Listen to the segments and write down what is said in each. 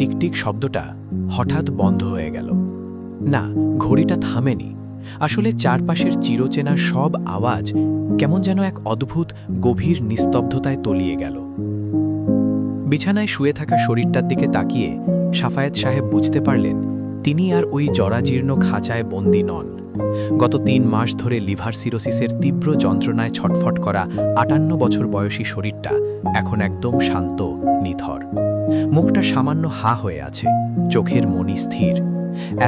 টিকটিক শব্দটা হঠাৎ বন্ধ হয়ে গেল। না, ঘড়িটা থামেনি। আসলে চারপাশের চিরচেনা সব আওয়াজ কেমন যেন এক অদ্ভুত গভীর নিস্তব্ধতায় তলিয়ে গেল। বিছানায় শুয়ে থাকা শরীরটার দিকে তাকিয়ে সাফায়েত সাহেব বুঝতে পারলেন তিনি আর ওই জরাজীর্ণ খাঁচায় বন্দী নন। গত ৩ মাস ধরে লিভার সিরোসিসের তীব্র যন্ত্রণায় ছটফট করা ৫৮ বছর বয়সী শরীরটা এখন একদম শান্ত, নিথর। মুখটা সামান্য হা হয়ে আছে, চোখের মনি স্থির।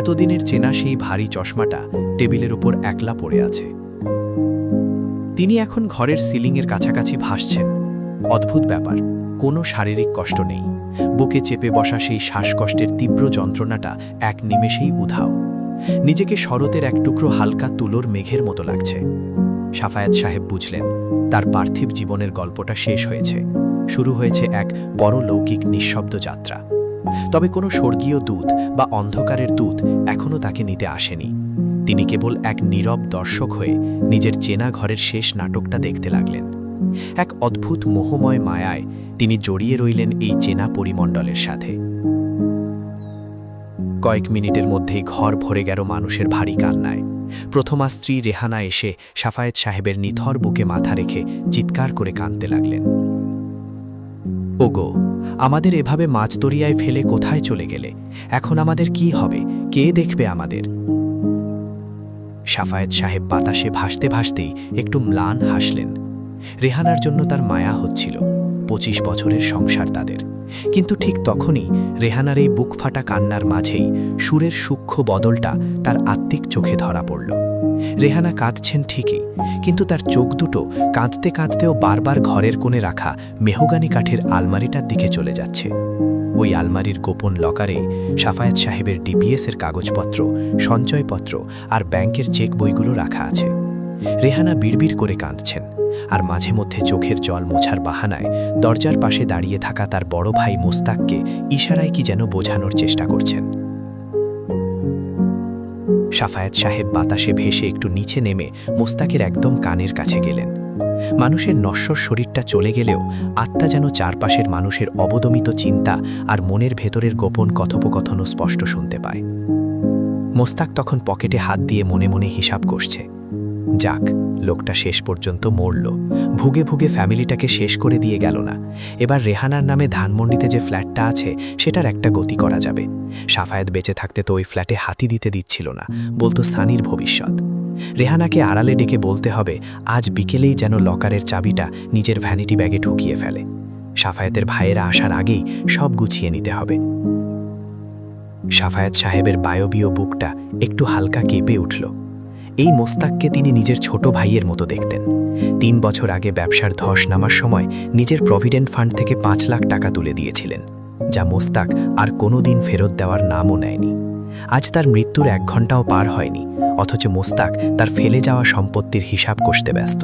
এতদিনের চেনা সেই ভারী চশমাটা টেবিলের ওপর একলা পড়ে আছে। তিনি এখন ঘরের সিলিংয়ের কাছাকাছি ভাসছেন। অদ্ভুত ব্যাপার, কোনো শারীরিক কষ্ট নেই। বুকে চেপে বসা সেই শ্বাসকষ্টের তীব্র যন্ত্রণাটা এক নিমেষেই উধাও। নিজেকে শরতের এক টুকরো হালকা তুলোর মেঘের মতো লাগছে। সাফায়েত সাহেব বুঝলেন তার পার্থিব জীবনের গল্পটা শেষ হয়েছে। শুরু হয়েছে এক পরলৌকিক নিঃশব্দ যাত্রা। তবে কোনো স্বর্গীয় দূত বা অন্ধকারের দূত এখনও তাকে নিতে আসেনি। তিনি কেবল এক নীরব দর্শক হয়ে নিজের চেনা ঘরের শেষ নাটকটা দেখতে লাগলেন। এক অদ্ভুত মোহময় মায়ায় তিনি জড়িয়ে রইলেন এই চেনা পরিমণ্ডলের সাথে। কয়েক মিনিটের মধ্যেই ঘর ভরে গেল মানুষের ভারী কান্নায়। প্রথমা স্ত্রী রেহানা এসে সাফায়েত সাহেবের নিথর বুকে মাথা রেখে চিৎকার করে কাঁদতে লাগলেন। ওগো, আমাদের এভাবে মাছদরিয়ায় ফেলে কোথায় চলে গেলে? এখন আমাদের কি হবে? কে দেখবে আমাদের? সাফায়েত সাহেব বাতাসে ভাসতে ভাসতেই একটু ম্লান হাসলেন। রেহানার জন্য তার মায়া হচ্ছিল। 25 বছরের সংসার তাদের। কিন্তু ঠিক তখনই রেহানার এই বুক ফাটা কান্নার মাঝেই সুরের সূক্ষ্ম বদলটা তার আত্মিক চোখে ধরা পড়ল। রেহানা কাঁদছেন ঠিকই, কিন্তু তার চোখ দুটো কাঁদতে কাঁদতেও বারবার ঘরের কোণে রাখা মেহগানি কাঠের আলমারিটার দিকে চলে যাচ্ছে। ওই আলমারির গোপন লকারে সাফায়েত সাহেবের ডিপিএসের কাগজপত্র, সঞ্চয়পত্র আর ব্যাংকের চেক বইগুলো রাখা আছে। রেহানা বিড়বিড় করে কাঁদছেন, আর মাঝে মধ্যে চোখের জল মোছার বাহানায় দরজার পাশে দাঁড়িয়ে থাকা তার বড় ভাই মোস্তাককে ইশারায় কি যেন বোঝানোর চেষ্টা করছেন। সাফায়েত সাহেব বাতাসে ভেসে একটু নিচে নেমে মোস্তাকের একদম কানের কাছে গেলেন। মানুষের নশ্বর শরীরটা চলে গেলেও আত্মা যেন চারপাশের মানুষের অবদমিত চিন্তা আর মনের ভেতরের গোপন কথোপকথনও স্পষ্ট শুনতে পায়। মোস্তাক তখন পকেটে হাত দিয়ে মনে মনে হিসাব করছে। যাক, লোকটা শেষ পর্যন্ত মরল। ভুগে ভুগে ফ্যামিলিটাকে শেষ করে দিয়ে গেল না। এবার রেহানার নামে ধানমন্ডিতে যে ফ্ল্যাটটা আছে সেটার একটা গতি করা যাবে। সাফায়েত বেঁচে থাকতে তো ওই ফ্ল্যাটে হাতি দিতে দিচ্ছিল না, বলতো সানির ভবিষ্যৎ। রেহানাকে আড়ালে ডেকে বলতে হবে আজ বিকেলেই যেন লকারের চাবিটা নিজের ভ্যানিটি ব্যাগে ঢুকিয়ে ফেলে। সাফায়েতের ভাইয়েরা আসার আগেই সব গুছিয়ে নিতে হবে। সাফায়েত সাহেবের বায়বীয় বুকটা একটু হালকা কেঁপে উঠল। এই মোস্তাককে তিনি নিজের ছোট ভাইয়ের মতো দেখতেন। 3 বছর আগে ব্যবসার ধস নামার সময় নিজের প্রভিডেন্ট ফান্ড থেকে 5 লাখ টাকা তুলে দিয়েছিলেন, যা মোস্তাক আর কোনোদিন ফেরত দেওয়ার নামও নেয়নি। আজ তার মৃত্যুর 1 ঘন্টাও পার হয়নি, অথচ মোস্তাক তার ফেলে যাওয়া সম্পত্তির হিসাব কষতে ব্যস্ত।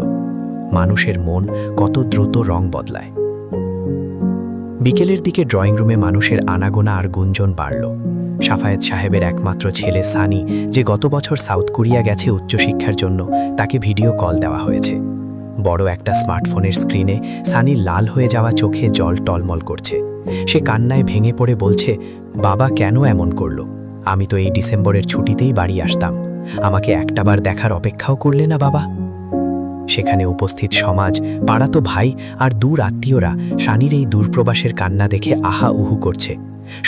মানুষের মন কত দ্রুত রং বদলায়। বিকেলের দিকে ড্রয়িং রুমে মানুষের আনাগোনা আর গুঞ্জন বাড়ল। সাফায়েত সাহেবের একমাত্র ছেলে সানি, যে গত বছর সাউথ কোরিয়া গেছে উচ্চশিক্ষার জন্য, তাকে ভিডিও কল দেওয়া হয়েছে। বড় একটা স্মার্টফোনের স্ক্রিনে সানির লাল হয়ে যাওয়া চোখে জল টলমল করছে। সে কান্নায় ভেঙে পড়ে বলছে, বাবা কেন এমন করলো? আমি তো এই ডিসেম্বরের ছুটিতেই বাড়ি আসতাম। আমাকে একটাবার দেখার অপেক্ষাও করলে না বাবা? সেখানে উপস্থিত সমাজ, পাড়াতো ভাই আর দূর আত্মীয়রা সানির এই দূরপ্রবাসের কান্না দেখে আহা উহু করছে।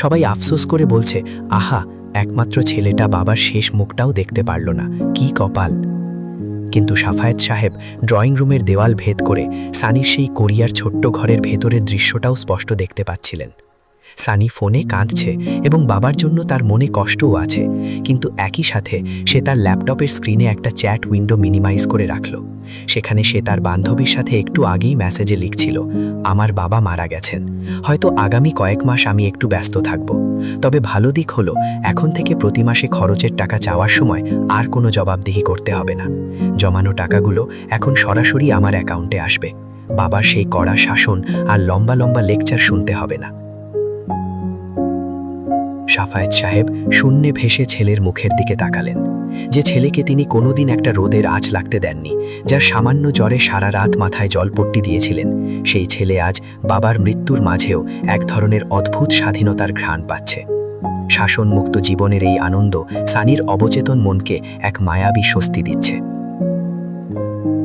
সবাই আফসোস করে বলছে, আহা, একমাত্র ছেলেটা বাবার শেষ মুখটাও দেখতে পারল না, কি কপাল। কিন্তু সাফায়েত সাহেব ড্রয়িং রুমের দেওয়াল ভেদ করে সানির সেই কোরিয়ার ছোট্ট ঘরের ভেতরের দৃশ্যটাও স্পষ্ট দেখতে পাচ্ছিলেন। সানি ফোনে কাঁদছে এবং বাবার জন্য তার মনে কষ্টও আছে, কিন্তু একই সাথে সে তার ল্যাপটপের স্ক্রিনে একটা চ্যাট উইন্ডো মিনিমাইজ করে রাখল। সেখানে সে তার বান্ধবীর সাথে একটু আগেই মেসেজে লিখছিল, আমার বাবা মারা গেছেন, হয়তো আগামী কয়েক মাস আমি একটু ব্যস্ত থাকব। তবে ভালো দিক হলো এখন থেকে প্রতি মাসে খরচের টাকা চাওয়ার সময় আর কোনো জবাবদিহি করতে হবে না। জমানো টাকাগুলো এখন সরাসরি আমার অ্যাকাউন্টে আসবে। বাবার সেই কড়া শাসন আর লম্বা লম্বা লেকচার শুনতে হবে না। সাফায়েত সাহেব শূন্যে ভেসে ছেলের মুখের দিকে তাকালেন। যে ছেলেকে তিনি কোনোদিন একটা রোদের আঁচ লাগতে দেননি, যার সামান্য জ্বরে সারা রাত মাথায় জলপট্টি দিয়েছিলেন, সেই ছেলে আজ বাবার মৃত্যুর মাঝেও এক ধরনের অদ্ভুত স্বাধীনতার ঘ্রাণ পাচ্ছে। শাসনমুক্ত জীবনের এই আনন্দ সানির অবচেতন মনকে এক মায়াবী স্বস্তি দিচ্ছে।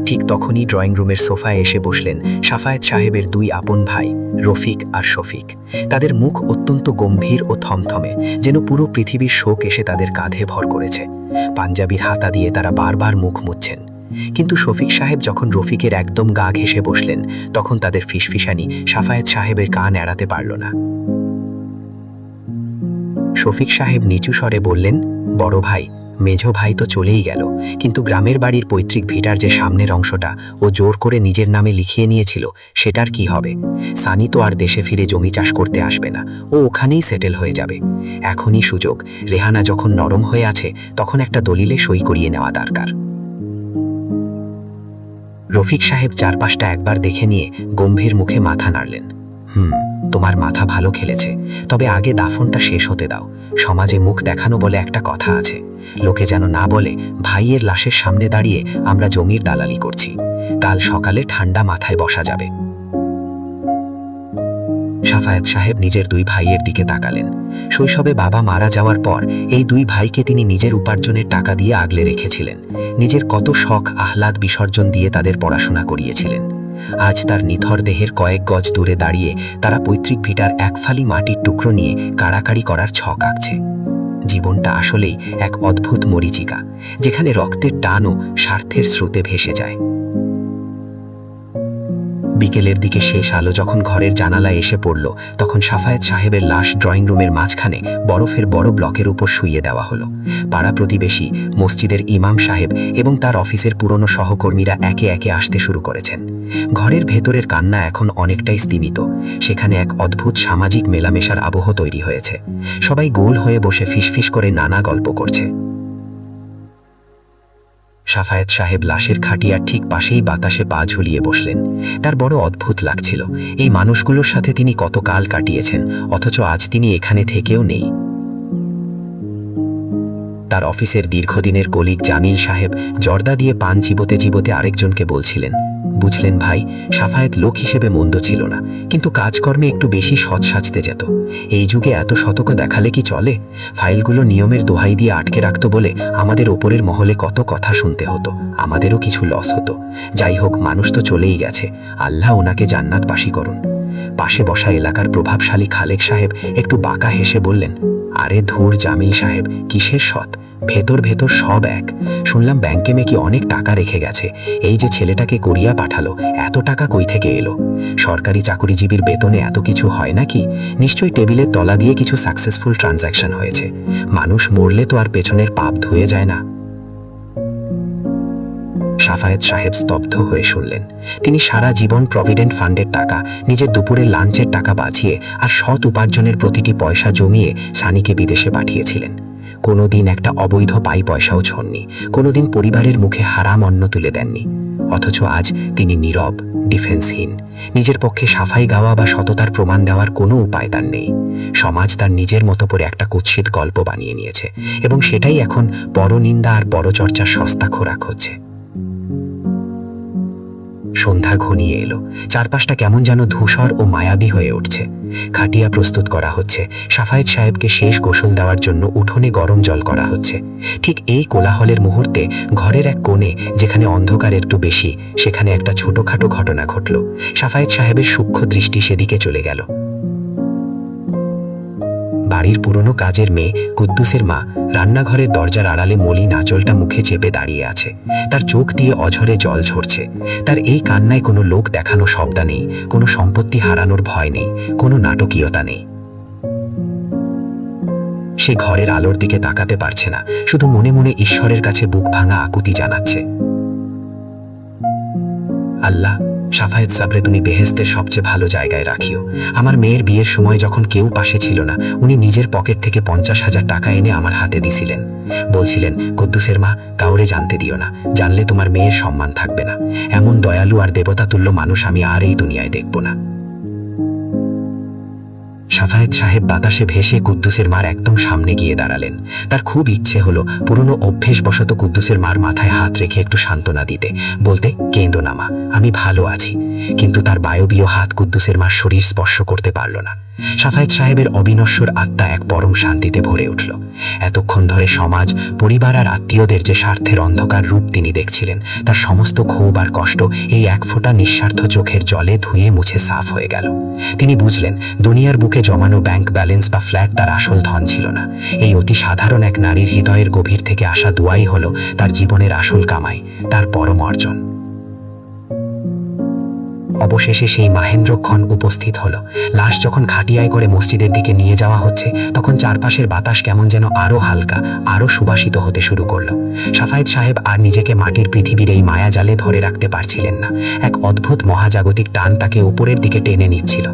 ঠিক তখনই ড্রয়িং রুমের সোফায় এসে বসলেন সাফায়েত সাহেবের দুই আপন ভাই রফিক আর শফিক। তাদের মুখ অত্যন্ত গম্ভীর ও থমথমে, যেন পুরো পৃথিবীর শোক এসে তাদের কাঁধে ভর করেছে। পাঞ্জাবির হাতা দিয়ে তারা বারবার মুখ মুছছেন। কিন্তু শফিক সাহেব যখন রফিকের একদম গা ঘেঁষে বসলেন, তখন তাদের ফিসফিসানি সাফায়েত সাহেবের কান এড়াতে পারল না। শফিক সাহেব নিচু স্বরে বললেন, বড় ভাই, মেঝো ভাই তো চলেই গেল, কিন্তু গ্রামের বাড়ির পৈতৃক ভিটার যে সামনের অংশটা ও জোর করে নিজের নামে লিখিয়ে নিয়েছিল, সেটার কি হবে? সানি তো আর দেশে ফিরে জমি চাষ করতে আসবে না, ও ওখানেই সেটেল হয়ে যাবে। এখনই সুযোগ, রেহানা যখন নরম হয়ে আছে তখন একটা দলিলে সই করিয়ে নেওয়া দরকার। রফিক সাহেব চারপাশটা একবার দেখে নিয়ে গম্ভীর মুখে মাথা নাড়লেন। তোমার মাথা ভালো খেলেছে, তবে আগে দাফনটা শেষ হতে দাও। সমাজে মুখ দেখানো বলে একটা কথা আছে, লোকে যেন না বলে ভাইয়ের লাশের সামনে দাঁড়িয়ে আমরা জমির দালালি করছি। কাল সকালে ঠান্ডা মাথায় বসা যাবে। সাফায়েত সাহেব নিজের দুই ভাইয়ের দিকে তাকালেন। শৈশবে বাবা মারা যাওয়ার পর এই দুই ভাইকে তিনি নিজের উপার্জনের টাকা দিয়ে আগলে রেখেছিলেন। নিজের কত শখ আহ্লাদ বিসর্জন দিয়ে তাদের পড়াশোনা করিয়েছিলেন। আজ তার নিথর দেহের কয়েক গজ দূরে দাঁড়িয়ে তারা পৈতৃক ভিটার এক ফালি মাটির টুকরো নিয়ে কাড়াকাড়ি করার ছক আঁকছে। জীবনটা আসলেই এক অদ্ভুত মরীচিকা, যেখানে রক্তের টান ও স্বার্থের স্রোতে ভেসে যায়। বিকেলের দিকে শেষ আলো যখন ঘরের জানালায় এসে পড়ল, তখন সাফায়েত সাহেবের লাশ ড্রয়িং রুমের মাঝখানে বরফের বড় ব্লকের উপর শুইয়ে দেওয়া হলো। পাড়া প্রতিবেশী, মসজিদের ইমাম সাহেব এবং তার অফিসের পুরনো সহকর্মীরা একে একে আসতে শুরু করেছেন। ঘরের ভেতরের কান্না এখন অনেকটাই স্তিমিত। সেখানে এক অদ্ভুত সামাজিক মেলামেশার আবহ তৈরি হয়েছে। সবাই গোল হয়ে বসে ফিসফিস করে নানা গল্প করছে। সাফায়েত সাহেব লাশের খাটিয়ার ঠিক পাশেই বাতাসে পা ঝুলিয়ে বসলেন। তার বড় অদ্ভুত লাগছিল, এই মানুষগুলোর সাথে তিনি কত কাল কাটিয়েছেন, অথচ আজ তিনি এখানে থেকেও নেই। তার অফিসের দীর্ঘদিনের কলিগ জামিল সাহেব জর্দা দিয়ে পান চিবোতে চিবোতে আরেকজনকে বলছিলেন, বুঝলেন ভাই, সাফায়েত লোক হিসেবে মন্দ ছিল না, কিন্তু কাজকর্মে একটু বেশি সৎ সাজতে যেত। এই যুগে এত সতর্ক দেখালে কি চলে? ফাইলগুলো নিয়মের দোহাই দিয়ে আটকে রাখত বলে আমাদের ওপরের মহলে কত কথা শুনতে হতো, আমাদেরও কিছু লস হতো। যাই হোক, মানুষ তো চলেই গেছে, আল্লাহ ওনাকে জান্নাতবাসী করুন। পাশে বসা এলাকার প্রভাবশালী খালেক সাহেব একটু বাঁকা হেসে বললেন, আরে ধুর জামিল সাহেব, কিসের সৎ? ভেতর ভেতর সব এক। শুনলাম ব্যাংকে মেকি অনেক টাকা রেখে গেছে। এই যে ছেলেটাকে কোরিয়া পাঠালো, এত টাকা কই থেকে এলো? সরকারি চাকরিজীবীর বেতনে এত কিছু হয় নাকি? নিশ্চয়ই টেবিলের তলা দিয়ে কিছু সাকসেসফুল ট্রানজ্যাকশন হয়েছে। মানুষ মরলে তো আর পেছনের পাপ ধুয়ে যায় না। সাফায়েত সাহেব স্তব্ধ হয়ে শুনলেন। তিনি সারা জীবন প্রভিডেন্ট ফান্ডের টাকা, নিজের দুপুরের লাঞ্চের টাকা বাঁচিয়ে আর সৎ উপার্জনের প্রতিটি পয়সা জমিয়ে সানিকে বিদেশে পাঠিয়েছিলেন। কোনোদিন একটা অবৈধ পাই পয়সাও ছোননি, কোনোদিন পরিবারের মুখে হারাম অন্ন তুলে দেননি। অথচ আজ তিনি নীরব, ডিফেন্সহীন। নিজের পক্ষে সাফাই গাওয়া বা সততার প্রমাণ দেওয়ার কোনো উপায় তার নেই। সমাজ তার নিজের মতো করে একটা কুৎসিত গল্প বানিয়ে নিয়েছে, এবং সেটাই এখন পরনিন্দা আর পরচর্চার সস্তা খোরাক হচ্ছে। সন্ধ্যা ঘনিয়ে এলো। চারপাশটা কেমন যেন ধূসর ও মায়াবী হয়ে উঠছে। খাটিয়া প্রস্তুত করা হচ্ছে। সাফায়েত সাহেবকে শেষ গোসল দেওয়ার জন্য উঠোনে গরম জল করা হচ্ছে। ঠিক এই কোলাহলের মুহূর্তে ঘরের এক কোণে, যেখানে অন্ধকার একটু বেশি, সেখানে একটা ছোটখাটো ঘটনা ঘটল। সাফায়েত সাহেবের সূক্ষ্ম দৃষ্টি সেদিকে চলে গেল। বাড়ির পুরনো কাজের মেয়ে কুদ্দুসের মা রান্নাঘরের দরজার আড়ালে মলিন আঁচলটা মুখে চেপে দাঁড়িয়ে আছে। তার চোখ দিয়ে অঝরে জল ঝরছে। তার এই কান্নায় কোনো লোক দেখানো শব্দ নেই, কোনো সম্পত্তি হারানোর ভয় নেই, কোনো নাটকীয়তা নেই। সে ঘরের আলোর দিকে তাকাতে পারছে না, শুধু মনে মনে ঈশ্বরের কাছে বুক ভাঙা আকুতি জানাচ্ছে, আল্লাহ, সাফায়েত সাবরে তুমি বেহেশতের সবচেয়ে ভালো জায়গায় রাখিও। আমার মেয়ের বিয়ের সময় যখন কেউ পাশে ছিল না, উনি নিজের পকেট থেকে 50,000 টাকা এনে আমার হাতে দিছিলেন। বলছিলেন, কুদ্দুসের মা, কাউরে জানতে দিও না, জানলে তোমার মেয়ের সম্মান থাকবে না। এমন দয়ালু আর দেবতা তুল্য মানুষ আমি আর এই দুনিয়ায় দেখব না। সাফায়েত সাহেব বাতাসে ভেসে কুদ্দুসের মার একদম সামনে গিয়ে দাঁড়ালেন। তার খুব ইচ্ছে হলো পুরনো অভ্যেসবশত কুদ্দুসের মার মাথায় হাত রেখে একটু সান্ত্বনা দিতে, বলতে, কেঁদো না মা, আমি ভালো আছি। কিন্তু তার বায়বীয় হাত কুদ্দুসের মার শরীর স্পর্শ করতে পারল না। সাফায়েত সাহেবের অবিনশ্বর আত্মা এক পরম শান্তিতে ভরে উঠল। এতক্ষণ ধরে সমাজ, পরিবার আর আত্মীয়দের যে স্বার্থের অন্ধকার রূপ তিনি দেখছিলেন, তার সমস্ত ক্ষোভ আর কষ্ট এই এক ফোঁটা নিঃস্বার্থ চোখের জলে ধুয়ে মুছে সাফ হয়ে গেল। তিনি বুঝলেন, দুনিয়ার বুকে জমানো ব্যাংক ব্যালেন্স বা ফ্ল্যাট তার আসল ধন ছিল না। এই অতি সাধারণ এক নারীর হৃদয়ের গভীর থেকে আসা দোয়াই হলো তার জীবনের আসল কামাই, তার পরম অর্জন। অবশেষে সেই মাহেন্দ্রক্ষণ উপস্থিত হলো। লাশ যখন খাটিয়ায় করে মসজিদের দিকে নিয়ে যাওয়া হচ্ছে, তখন চারপাশের বাতাস কেমন যেন আরো হালকা, আরো সুবাসিত হতে শুরু করলো। সাফায়েত সাহেব আর নিজেকে মাটির পৃথিবীর এই মায়াজালে ধরে রাখতে পারছিলেন না। এক অদ্ভুত মহাজাগতিক টান তাকে উপরের দিকে টেনে নিচ্ছিল।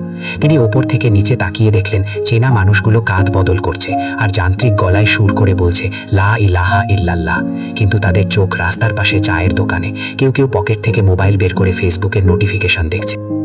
তিনি ওপর থেকে নিচে তাকিয়ে দেখলেন, চেনা মানুষগুলো কাঁধ বদল করছে আর যান্ত্রিক গলায় সুর করে বলছে, লা ইলাহা ইল্লাল্লাহ। কিন্তু তাদের চোখ রাস্তার পাশে চায়ের দোকানে, কেউ কেউ পকেট থেকে মোবাইল বের করে ফেসবুকের নোটিফিকেশন দেখছে।